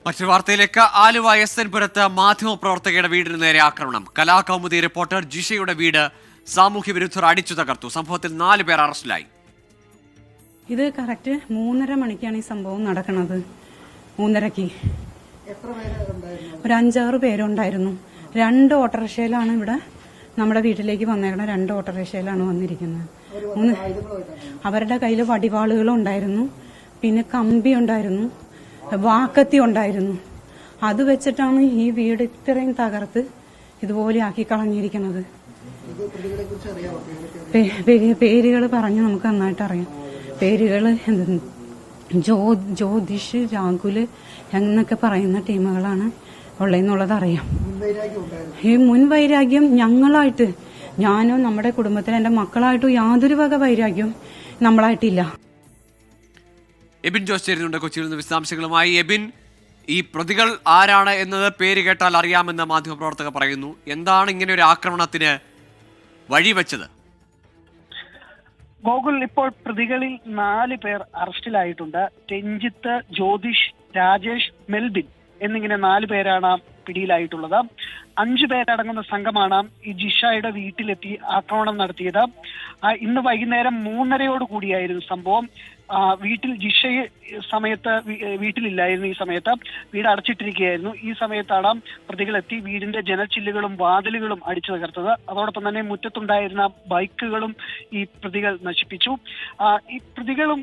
മറ്റൊരു വാർത്തയിലേക്ക്. ആലുവ SN പുരത്ത് മാധ്യമപ്രവർത്തകയുടെ വീടിന് നേരെ ആക്രമണം. കലാകൗമുദി റിപ്പോർട്ടർ ജിഷയുടെ വീട് സാമൂഹ്യ വിരുദ്ധർ അടിച്ചു തകർത്തു. സംഭവത്തിൽ 4 പേർ അറസ്റ്റിലായി. ഇത് കറക്റ്റ് 3:30 മണിക്കാണ് ഈ സംഭവം നടക്കുന്നത്. 3:30ക്ക് ഒരു 5-6 പേരുണ്ടായിരുന്നു. 2 ഓട്ടോറിക്ഷയിലാണ് ഇവിടെ നമ്മുടെ വീട്ടിലേക്ക് വന്നേക്കണം. 2 ഓട്ടോറിക്ഷയിലാണ് വന്നിരിക്കുന്നത്. അവരുടെ കയ്യിൽ വടിവാളുകളും ഉണ്ടായിരുന്നു, പിന്നെ കമ്പി ഉണ്ടായിരുന്നു, വാക്കത്തി ഉണ്ടായിരുന്നു. അത് വെച്ചിട്ടാണ് ഈ വീട് ഇത്രയും തകർത്ത് ഇതുപോലെ ആക്കി കളഞ്ഞിരിക്കുന്നത്. പേരുകൾ പറഞ്ഞ് നമുക്ക് നന്നായിട്ട് അറിയാം. പേരുകൾ ജ്യോതിഷ്, രാഹുല് എന്നൊക്കെ പറയുന്ന ടീമുകളാണ് ഉള്ളതെന്നുള്ളത് അറിയാം. ഈ മുൻവൈരാഗ്യം ഞങ്ങളായിട്ട്, ഞാനോ നമ്മുടെ കുടുംബത്തിലെ എന്റെ മക്കളായിട്ടും യാതൊരു വക വൈരാഗ്യം നമ്മളായിട്ടില്ല. എബിൻ ജോസ് ചേരുന്നുണ്ട് കൊച്ചിയിൽ നിന്ന് വിശദാംശങ്ങളുമായി. എബിൻ, ഈ പ്രതികൾ ആരാണ് എന്നത് പേര് കേട്ടാൽ അറിയാമെന്ന് മാധ്യമപ്രവർത്തകർ പറയുന്നു. എന്താണ് ഇങ്ങനെ ഒരു ആക്രമണത്തിന് വഴിവെച്ചത്? ഗോകുൽ, ഇപ്പോൾ പ്രതികളിൽ 4 പേർ അറസ്റ്റിലായിട്ടുണ്ട്. രഞ്ജിത്ത്, ജ്യോതിഷ്, രാജേഷ്, മെൽബിൻ എന്നിങ്ങനെ 4 പേരാണ് പിടിയിലായിട്ടുള്ളത്. 5 പേരടങ്ങുന്ന സംഘമാണ് ഈ ജിഷയുടെ വീട്ടിലെത്തി ആക്രമണം നടത്തിയത്. ഇന്ന് വൈകുന്നേരം 3:30 കൂടിയായിരുന്നു സംഭവം. വീട്ടിൽ ജിഷയെ വീട്ടിലില്ലായിരുന്നു. ഈ സമയത്ത് വീട് അടച്ചിട്ടിരിക്കുകയായിരുന്നു. ഈ സമയത്താണ് പ്രതികളെത്തി വീടിന്റെ ജനച്ചില്ലുകളും വാതിലുകളും അടിച്ചു തകർത്തത്. അതോടൊപ്പം തന്നെ മുറ്റത്തുണ്ടായിരുന്ന ബൈക്കുകളും ഈ പ്രതികൾ നശിപ്പിച്ചു. ഈ പ്രതികളും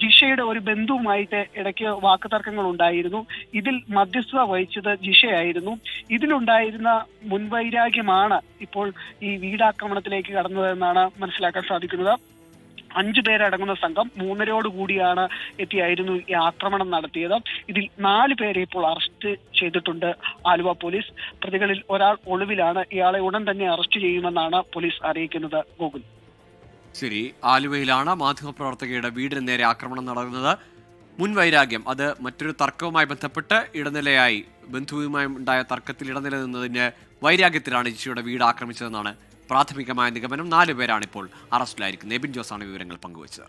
ജിഷയുടെ ഒരു ബന്ധുവുമായിട്ട് ഇടയ്ക്ക് വാക്കുതർക്കങ്ങൾ ഉണ്ടായിരുന്നു. ഇതിൽ മധ്യസ്ഥത വഹിച്ചത് ജിഷയായിരുന്നു. ഇതിലുണ്ടായിരുന്ന മുൻവൈരാഗ്യമാണ് ഇപ്പോൾ ഈ വീടാക്രമണത്തിലേക്ക് കടന്നതെന്നാണ് മനസ്സിലാക്കാൻ സാധിക്കുന്നത്. 5 പേരടങ്ങുന്ന സംഘം 3:30 കൂടിയാണ് എത്തിയായിരുന്നു ഈ ആക്രമണം നടത്തിയത്. ഇതിൽ 4 പേരെ ഇപ്പോൾ അറസ്റ്റ് ചെയ്തിട്ടുണ്ട് ആലുവ പോലീസ്. പ്രതികളിൽ ഒരാൾ ഒളിവിലാണ്. ഇയാളെ ഉടൻ തന്നെ അറസ്റ്റ് ചെയ്യുമെന്നാണ് പോലീസ് അറിയിക്കുന്നത്. ഗോകുൽ, ശരി. ആലുവയിലാണ് മാധ്യമപ്രവർത്തകയുടെ വീടിന് നേരെ ആക്രമണം നടന്നത്. മുൻവൈരാഗ്യം, അത് മറ്റൊരു തർക്കവുമായി ബന്ധപ്പെട്ട് ഇടനിലയായി ബന്ധുവുമായി ഉണ്ടായ തർക്കത്തിൽ ഇടനില നിന്നതിന് വൈരാഗ്യത്തിലാണ് ജിഷയുടെ വീട് ആക്രമിച്ചതെന്നാണ് പ്രാഥമികമായ നിഗമനം. 4 പേരാണ് ഇപ്പോൾ അറസ്റ്റിലായിരിക്കുന്നത്. എബിൻ ജോസാണ് വിവരങ്ങൾ പങ്കുവച്ചത്.